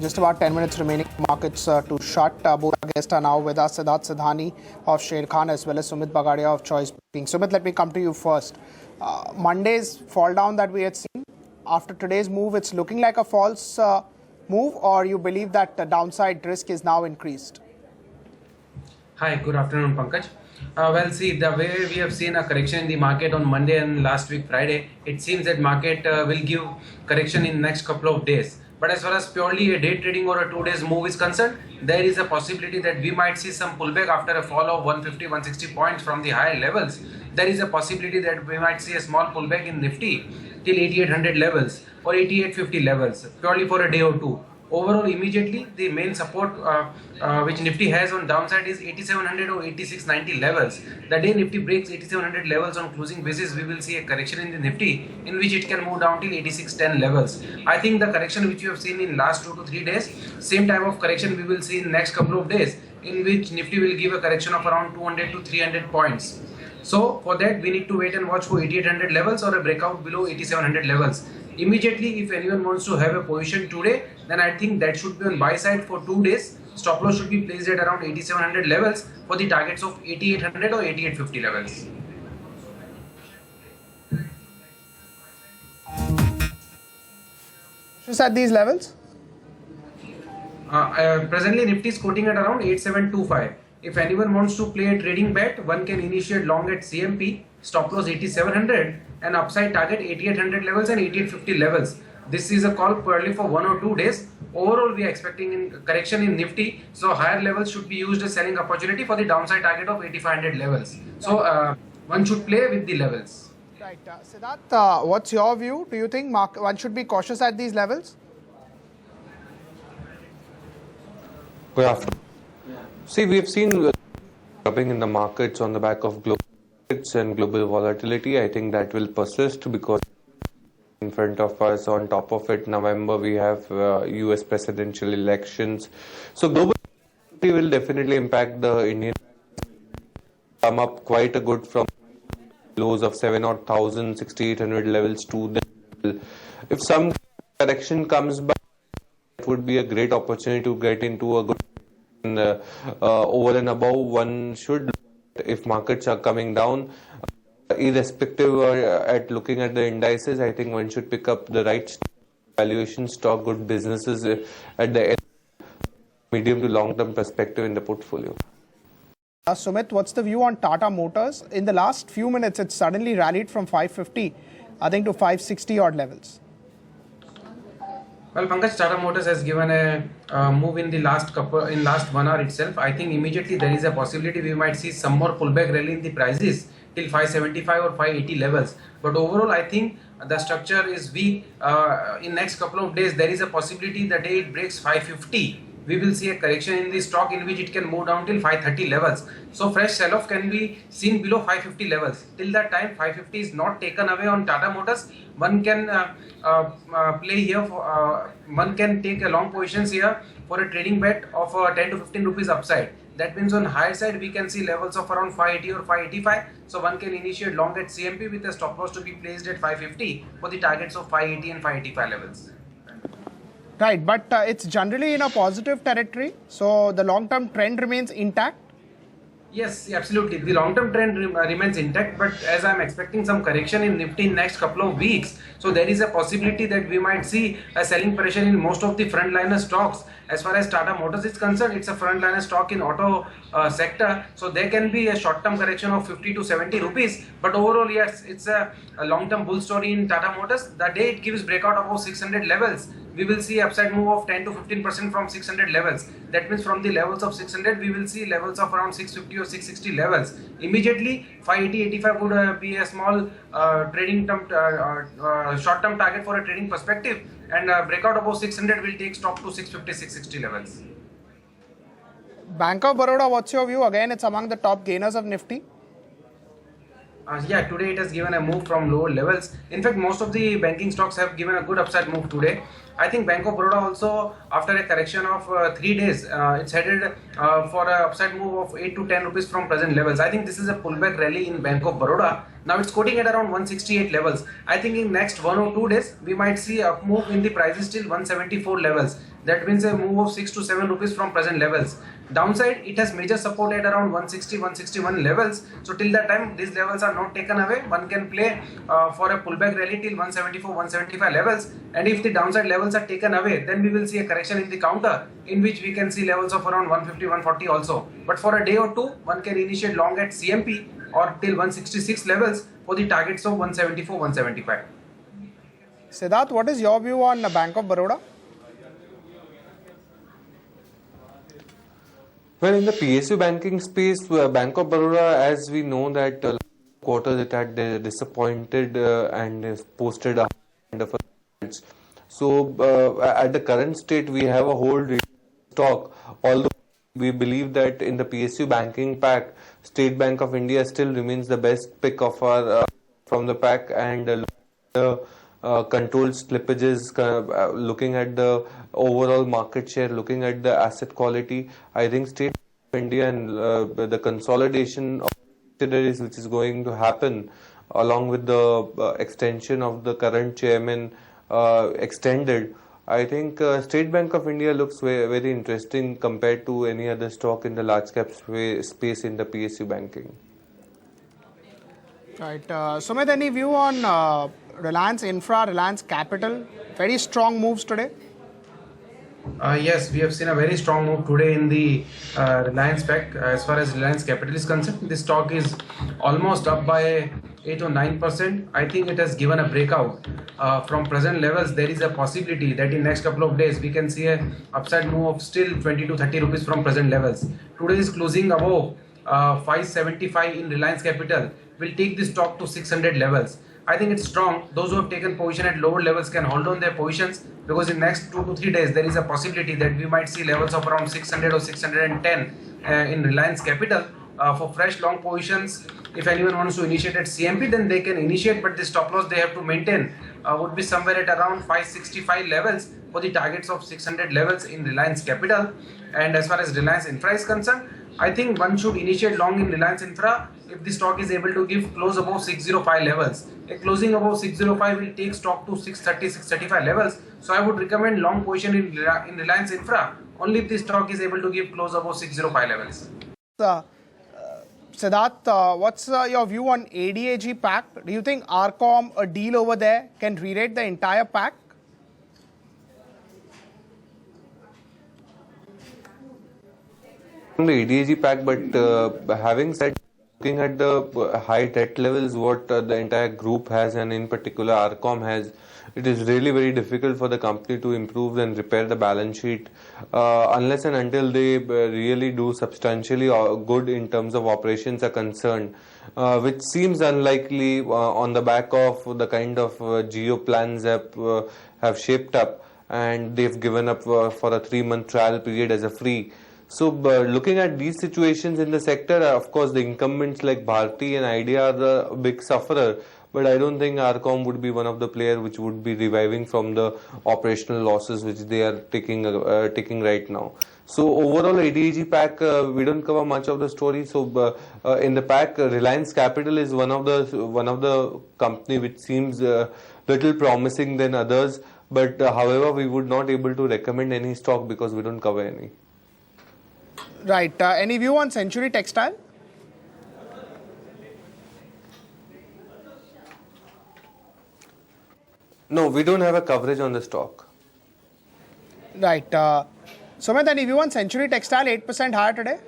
Just about 10 minutes remaining markets to shut. Both our guests are now with us, Siddharth Sidhani of Sher Khan as well as Sumeet Bagadia of Choice Banking. Sumeet, let me come to you first. Monday's fall down that we had seen, after today's move, it's looking like a false move, or you believe that the downside risk is now increased? Hi, good afternoon, Pankaj. See, the way we have seen a correction in the market on Monday and last week Friday, it seems that market will give correction in next couple of days. But as far as purely a day trading or a 2 days move is concerned, there is a possibility that we might see some pullback after a fall of 150, 160 points from the higher levels. There is a possibility that we might see a small pullback in Nifty till 8800 levels or 8850 levels, purely for a day or two. Overall, immediately the main support which Nifty has on downside is 8700 or 8690 levels. The day Nifty breaks 8700 levels on closing basis, we will see a correction in the Nifty in which it can move down till 8610 levels. I think the correction which you have seen in last 2 to 3 days, same type of correction we will see in next couple of days, in which Nifty will give a correction of around 200 to 300 points. So for that we need to wait and watch for 8800 levels or a breakout below 8700 levels. Immediately, if anyone wants to have a position today, then I think that should be on buy side for 2 days. Stop loss should be placed at around 8700 levels for the targets of 8800 or 8850 levels. Just at these levels? Presently, Nifty is quoting at around 8725. If anyone wants to play a trading bet, one can initiate long at CMP, stop loss 8700 and upside target 8800 levels and 8850 levels. This is a call purely for 1 or 2 days. Overall, we are expecting correction in Nifty, so higher levels should be used as selling opportunity for the downside target of 8500 levels. So one should play with the levels. Right. Siddharth, what's your view? Do you think one should be cautious at these levels? Good afternoon. See, we have seen dropping in the markets on the back of global markets and global volatility. I think that will persist because in front of us, on top of it, November, we have US presidential elections. So global volatility will definitely impact the Indian come up quite a good from lows of 7,000, 6,800 levels to the level. If some correction comes back, it would be a great opportunity to get into a good over and above. One should, if markets are coming down, irrespective or at looking at the indices, I think one should pick up the right valuation stock, good businesses at the medium to long term perspective in the portfolio. Sumit, what's the view on Tata Motors? In the last few minutes, it suddenly rallied from 550, I think, to 560 odd levels. Well, Pankaj, Tata Motors has given a move in the last 1 hour itself. I think immediately there is a possibility we might see some more pullback rally in the prices till 575 or 580 levels. But overall, I think the structure is weak. In next couple of days, there is a possibility the day it breaks 550. We will see a correction in the stock in which it can move down till 530 levels. So fresh sell-off can be seen below 550 levels. Till that time 550 is not taken away on Tata Motors, one can play here, one can take a long positions here for a trading bet of 10 to 15 rupees upside. That means on higher side we can see levels of around 580 or 585. So one can initiate long at CMP with a stop loss to be placed at 550 for the targets of 580 and 585 levels. Right, but it's generally in a positive territory, so the long-term trend remains intact. Yes, absolutely. The long-term trend remains intact, but as I'm expecting some correction in Nifty in next couple of weeks, so there is a possibility that we might see a selling pressure in most of the frontliner stocks. As far as Tata Motors is concerned, it's a frontliner stock in auto sector, so there can be a short-term correction of 50 to 70 rupees. But overall, yes, it's a long-term bull story in Tata Motors. The day it gives breakout above 600 levels, we will see upside move of 10 to 15% from 600 levels. That means from the levels of 600, we will see levels of around 650 or 660 levels. Immediately, 580, 85 would be a small trading term, short-term target for a trading perspective, and breakout above 600 will take stock to 650, 660 levels. Bank of Baroda, what's your view? Again, it's among the top gainers of Nifty. Yeah, today it has given a move from lower levels. In fact, most of the banking stocks have given a good upside move today. I think Bank of Baroda also, after a correction of 3 days, it's headed for an upside move of 8 to 10 rupees from present levels. I think this is a pullback rally in Bank of Baroda. Now it's quoting at around 168 levels. I think in next 1 or 2 days, we might see a up move in the prices till 174 levels. That means a move of 6 to 7 rupees from present levels. Downside, it has major support at around 160, 161 levels. So till that time, these levels are not taken away. One can play for a pullback rally till 174, 175 levels. And if the downside levels are taken away, then we will see a correction in the counter, in which we can see levels of around 150, 140 also. But for a day or two, one can initiate long at CMP or till 166 levels for the targets of 174, 175. Siddharth, what is your view on Bank of Baroda? Well, in the PSU banking space, Bank of Baroda, as we know that quarters it had disappointed and posted a kind of a. So at the current state, we have a whole stock. Although we believe that in the PSU banking pack, State Bank of India still remains the best pick of our from the pack, and controlled slippages, looking at the overall market share, looking at the asset quality, I think State Bank of India and the consolidation of subsidiaries which is going to happen along with the extension of the current chairman extended, I think State Bank of India looks very interesting compared to any other stock in the large cap space in the PSU banking. Right. Sumit, any view on Reliance Infra, Reliance Capital? Very strong moves today. Yes, we have seen a very strong move today in the Reliance pack. As far as Reliance Capital is concerned, the stock is almost up by 8 or 9%. I think it has given a breakout. From present levels, there is a possibility that in next couple of days, we can see a upside move of still 20 to 30 rupees from present levels. Today is closing above 575 in Reliance Capital. Will take the stock to 600 levels. I think it's strong. Those who have taken position at lower levels can hold on their positions, because in next 2 to 3 days there is a possibility that we might see levels of around 600 or 610 in Reliance Capital. For fresh long positions, if anyone wants to initiate at CMP, then they can initiate, but the stop loss they have to maintain would be somewhere at around 565 levels for the targets of 600 levels in Reliance Capital. And as far as Reliance Infra is concerned, I think one should initiate long in Reliance Infra if the stock is able to give close above 605 levels. A closing above 605 will take stock to 630, 635 levels. So I would recommend long position in Reliance Infra only if the stock is able to give close above 605 levels. Siddharth, what's your view on ADAG pack? Do you think RCOM, a deal over there, can re-rate the entire pack? The ADAG pack, but having said, looking at the high debt levels what the entire group has, and in particular RCOM has, it is really very difficult for the company to improve and repair the balance sheet unless and until they really do substantially good in terms of operations are concerned, which seems unlikely on the back of the kind of geo plans have shaped up, and they've given up for a 3-month trial period as a free. So looking at these situations in the sector, of course the incumbents like Bharti and Idea are the big sufferer, but I don't think RCOM would be one of the players which would be reviving from the operational losses which they are taking right now. So overall ADAG pack, we don't cover much of the story. So in the pack, Reliance Capital is one of the company which seems little promising than others, but however we would not able to recommend any stock because we don't cover any. Right. Any view on Century Textile? No, we don't have a coverage on the stock. Right. Sumit, any view on Century Textile, 8% higher today?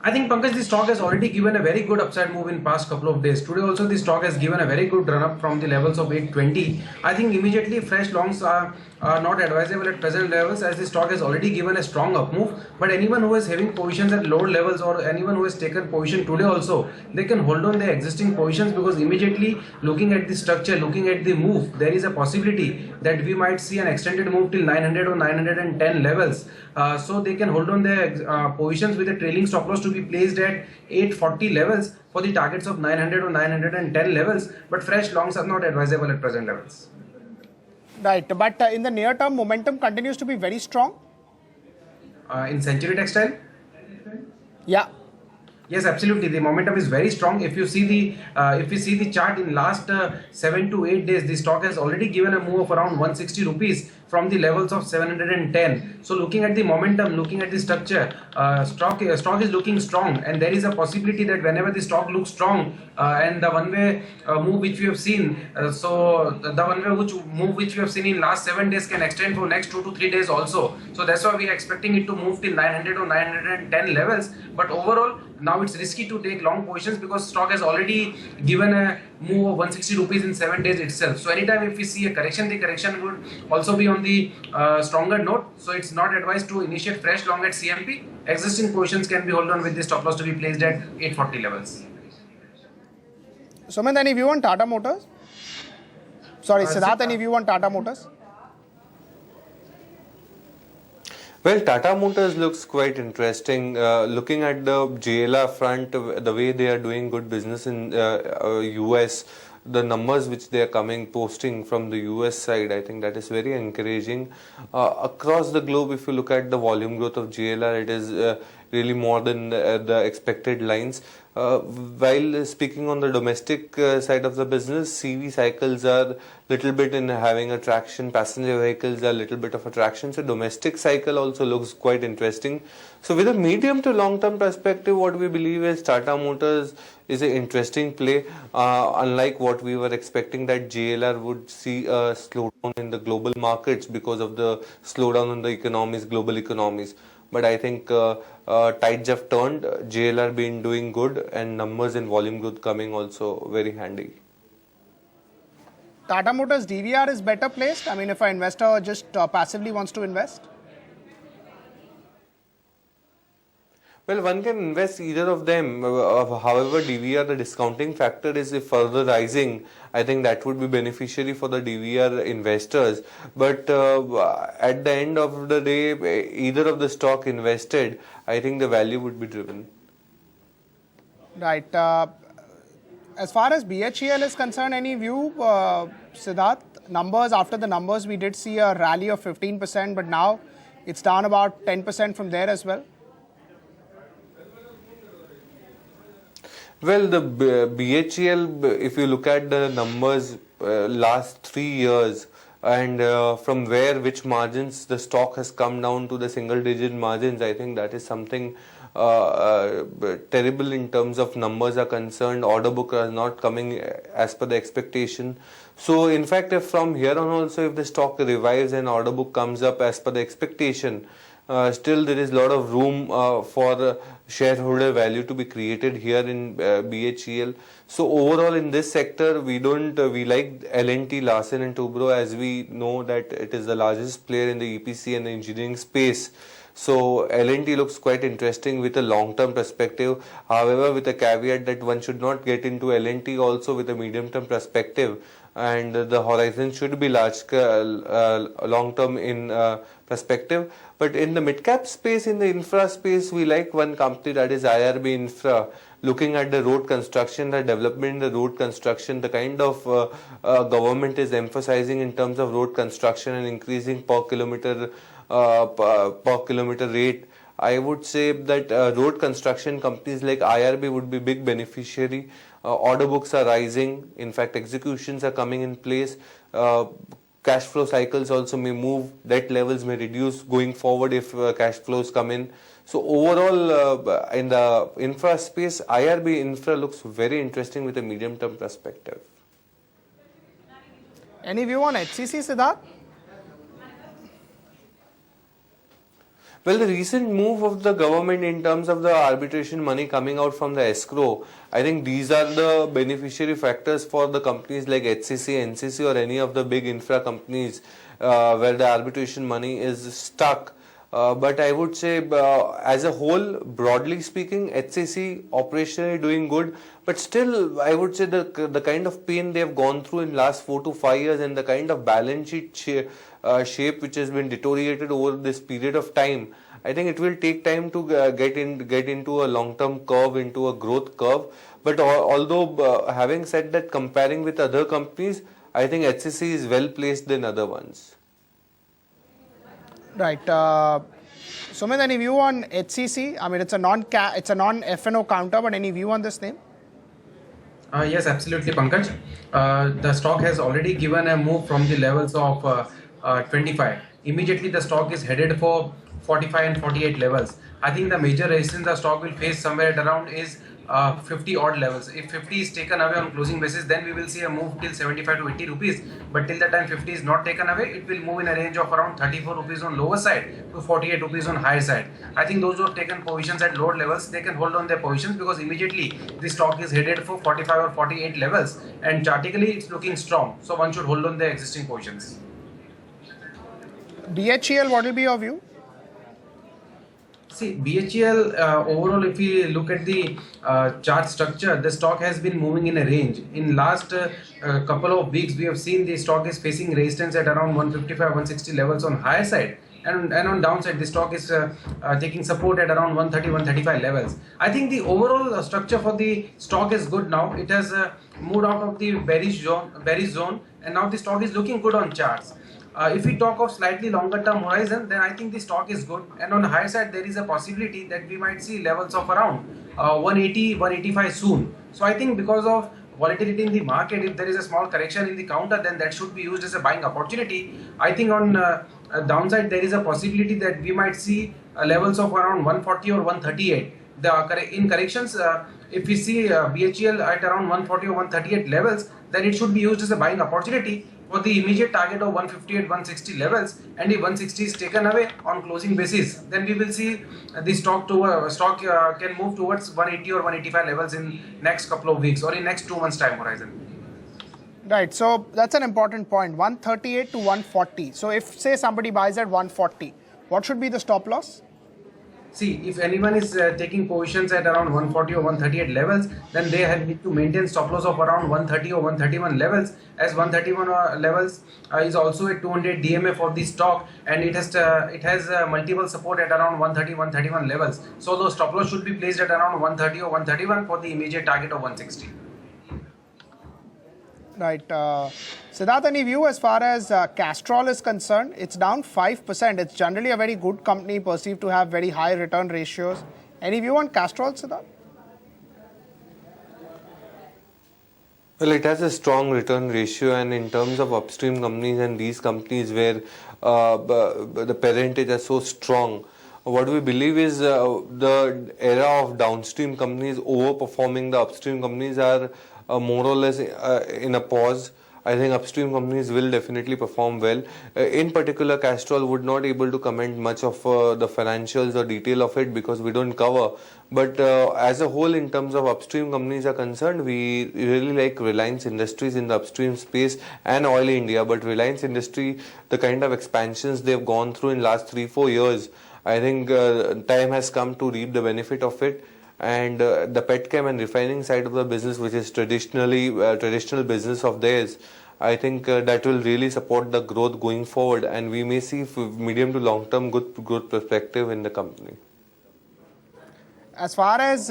I think Pankaj, the stock has already given a very good upside move in past couple of days. Today also the stock has given a very good run up from the levels of 820. I think immediately fresh longs are not advisable at present levels, as the stock has already given a strong up move. But anyone who is having positions at lower levels, or anyone who has taken position today also, they can hold on their existing positions, because immediately looking at the structure, looking at the move, there is a possibility that we might see an extended move till 900 or 910 levels. So they can hold on their positions with a trailing stop loss to be placed at 840 levels for the targets of 900 or 910 levels, but fresh longs are not advisable at present levels. Right, but in the near term, momentum continues to be very strong. In Century Textile? Yeah. Yes, absolutely. The momentum is very strong. If you see the chart in last 7 to 8 days, the stock has already given a move of around 160 rupees from the levels of 710. So looking at the momentum, looking at the structure, stock is looking strong, and there is a possibility that whenever the stock looks strong, and the one-way move which we have seen, the one-way move which we have seen in last 7 days can extend for next 2 to 3 days also. So that's why we are expecting it to move till 900 or 910 levels. But overall, now it's risky to take long positions because stock has already given a move of 160 rupees in 7 days itself. So anytime if we see a correction, the correction would also be on the stronger note. So it's not advised to initiate fresh long at CMP. Existing positions can be held on with the stop loss to be placed at 840 levels. Sumit, any view on Tata Motors? Sorry, Siddharth, any view on Tata Motors? Well, Tata Motors looks quite interesting. Looking at the JLR front, the way they are doing good business in US, the numbers which they are posting from the US side, I think that is very encouraging. Across the globe, if you look at the volume growth of JLR, it is really more than the expected lines. While speaking on the domestic side of the business, CV cycles are little bit in having a traction, passenger vehicles are a little bit of a traction. So domestic cycle also looks quite interesting. So with a medium to long term perspective, what we believe is Tata Motors is an interesting play. Unlike what we were expecting that JLR would see a slowdown in the global markets because of the slowdown in the economies, global economies. But I think tides have turned, JLR been doing good, and numbers and volume growth coming also very handy. Tata Motors DVR is better placed? I mean, if an investor just passively wants to invest? Well, one can invest either of them. However, DVR, the discounting factor is further rising. I think that would be beneficiary for the DVR investors. But at the end of the day, either of the stock invested, I think the value would be driven. Right. As far as BHEL is concerned, any view, Siddharth? Numbers, after the numbers, we did see a rally of 15%, but now it's down about 10% from there as well. Well, the BHEL, if you look at the numbers last 3 years and from which margins the stock has come down to the single digit margins, I think that is something terrible in terms of numbers are concerned. Order book are not coming as per the expectation. So in fact, if from here on also if the stock revives and order book comes up as per the expectation, still there is a lot of room for shareholder value to be created here in BHEL. So overall in this sector, we like L&T, Larsen & Toubro, as we know that it is the largest player in the EPC and the engineering space. So L&T looks quite interesting with a long-term perspective. However, with a caveat that one should not get into L&T also with a medium-term perspective, and the horizon should be long-term in perspective. But in the mid-cap space, in the infra space, we like one company, that is IRB Infra. Looking at the road construction, the development in the road construction, the kind of government is emphasizing in terms of road construction and increasing per kilometer rate. I would say that road construction companies like IRB would be big beneficiary. Order books are rising. In fact, executions are coming in place. Cash flow cycles also may move. Debt levels may reduce going forward if cash flows come in. So overall, in the infra space, IRB Infra looks very interesting with a medium-term perspective. Any view on HCC, Siddharth? Well, the recent move of the government in terms of the arbitration money coming out from the escrow, I think these are the beneficiary factors for the companies like HCC, NCC or any of the big infra companies where the arbitration money is stuck. But I would say as a whole, broadly speaking, HCC operationally doing good, but still I would say the kind of pain they have gone through in last 4 to 5 years and the kind of balance sheet shape which has been deteriorated over this period of time, I think it will take time to get into a long-term curve, into a growth curve. But although having said that, comparing with other companies, I think HCC is well placed than other ones. Right. Sumit, any view on HCC? I mean, it's a non-FNO counter, but any view on this name? Yes, absolutely, Pankaj. The stock has already given a move from the levels of 25. Immediately the stock is headed for 45 and 48 levels. I think the major resistance the stock will face somewhere at around is 50 odd levels. If 50 is taken away on closing basis, then we will see a move till 75 to 80 rupees. But till the time 50 is not taken away, it will move in a range of around 34 rupees on lower side to 48 rupees on higher side. I think those who have taken positions at lower levels, they can hold on their positions because immediately the stock is headed for 45 or 48 levels, and chartically it's looking strong. So one should hold on their existing positions. BHEL, what will be your view? See, BHEL overall, if we look at the chart structure, the stock has been moving in a range. In last couple of weeks, we have seen the stock is facing resistance at around 155, 160 levels on higher side. And on downside, the stock is taking support at around 130, 135 levels. I think the overall structure for the stock is good now. It has moved out of the bearish zone, and now the stock is looking good on charts. If we talk of slightly longer term horizon, then I think the stock is good, and on the higher side there is a possibility that we might see levels of around 180, 185 soon. So I think because of volatility in the market, if there is a small correction in the counter, then that should be used as a buying opportunity. I think on downside there is a possibility that we might see levels of around 140 or 138. In corrections, if we see BHEL at around 140 or 138 levels, then it should be used as a buying opportunity for the immediate target of 158, 160 levels. And if 160 is taken away on closing basis, then we will see the stock can move towards 180 or 185 levels in next couple of weeks or in next 2 months time horizon. Right, so that's an important point, 138 to 140. So if, say, somebody buys at 140, what should be the stop loss? See, if anyone is taking positions at around 140 or 138 levels, then they need to maintain stop loss of around 130 or 131 levels, as 131 levels is also a 200 DMA for the stock, and it has multiple support at around 130, 131 levels. So those stop loss should be placed at around 130 or 131 for the immediate target of 160. Right. Siddharth, any view as far as Castrol is concerned? It's down 5%. It's generally a very good company perceived to have very high return ratios. Any view on Castrol, Siddharth? Well, it has a strong return ratio, and in terms of upstream companies and these companies where the parentage is so strong, what we believe is the era of downstream companies overperforming the upstream companies are more or less in a pause. I think upstream companies will definitely perform well. In particular, Castrol would not able to comment much of the financials or detail of it because we don't cover. But as a whole, in terms of upstream companies are concerned, we really like Reliance Industries in the upstream space and Oil India. But Reliance Industry, the kind of expansions they've gone through in last 3-4 years, I think time has come to reap the benefit of it. And the petchem and refining side of the business, which is traditional business of theirs, I think that will really support the growth going forward, and we may see medium to long term good growth perspective in the company. As far as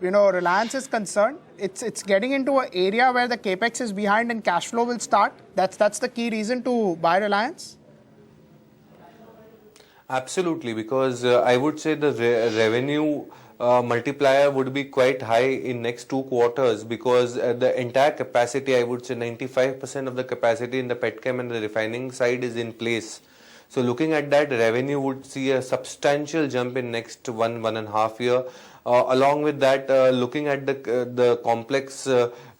Reliance is concerned, it's getting into an area where the capex is behind and cash flow will start. That's the key reason to buy Reliance. Absolutely, because I would say the revenue multiplier would be quite high in next 2 quarters, because the entire capacity, I would say 95% of the capacity in the petchem and the refining side is in place. So looking at that, revenue would see a substantial jump in next 1.5 year. Along with that, looking at the complex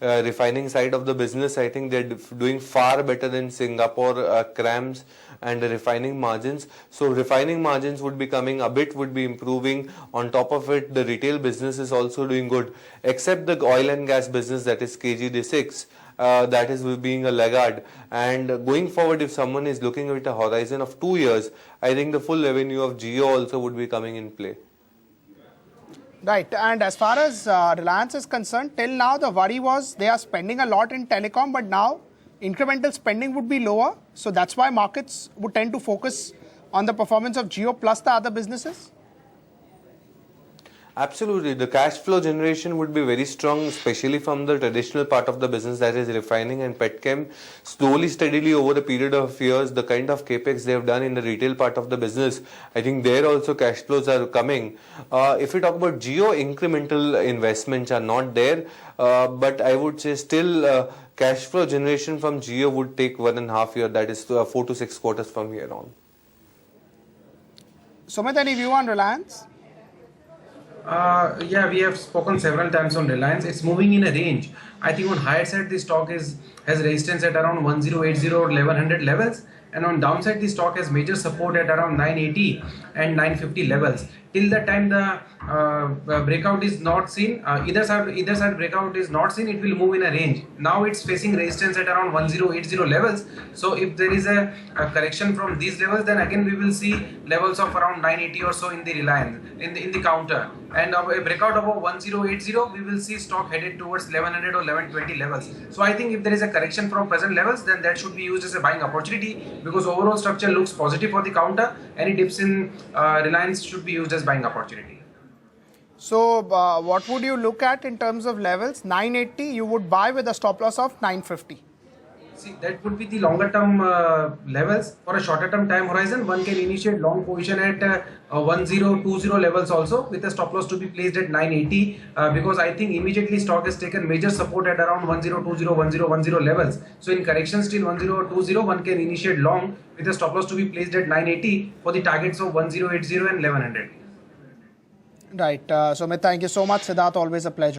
refining side of the business, I think they're doing far better than Singapore CRAMS and the refining margins. So refining margins would be coming, a bit would be improving. On top of it, the retail business is also doing good, except the oil and gas business, that is KG-D6. That is being a laggard, and going forward, if someone is looking at a horizon of 2 years, I think the full revenue of Jio also would be coming in play. Right, and as far as Reliance is concerned, till now the worry was they are spending a lot in telecom, but now incremental spending would be lower, so that's why markets would tend to focus on the performance of Jio plus the other businesses. Absolutely. The cash flow generation would be very strong, especially from the traditional part of the business, that is refining and petchem. Slowly, steadily over the period of years, the kind of capex they have done in the retail part of the business, I think there also cash flows are coming. If we talk about Geo, incremental investments are not there, but I would say still cash flow generation from Geo would take 1.5 years, that is 4 to 6 quarters from here on. Sumit, any view on Reliance? Yeah, we have spoken several times on Reliance. It's moving in a range. I think on higher side, the stock has resistance at around 1080 or 1100 levels, and on downside, the stock has major support at around 980 and 950 levels. Till the time the breakout is not seen, either side breakout is not seen, it will move in a range. Now it's facing resistance at around 1080 levels. So if there is a correction from these levels, then again we will see levels of around 980 or so in the Reliance in the counter. And a breakout above 1080, we will see stock headed towards 1100 or 1120 levels. So I think if there is a correction from present levels, then that should be used as a buying opportunity, because overall structure looks positive for the counter. Any dips in Reliance should be used as buying opportunity. So what would you look at in terms of levels? 980 you would buy with a stop loss of 950. See, that would be the longer term levels. For a shorter term time horizon, one can initiate long position at 1020 levels also, with a stop loss to be placed at 980, because I think immediately stock has taken major support at around 1020, 1010 levels. So in corrections till 1020, one can initiate long with a stop loss to be placed at 980 for the targets of 1080 and 1100. Right. Sumit, thank you so much. Siddharth, always a pleasure.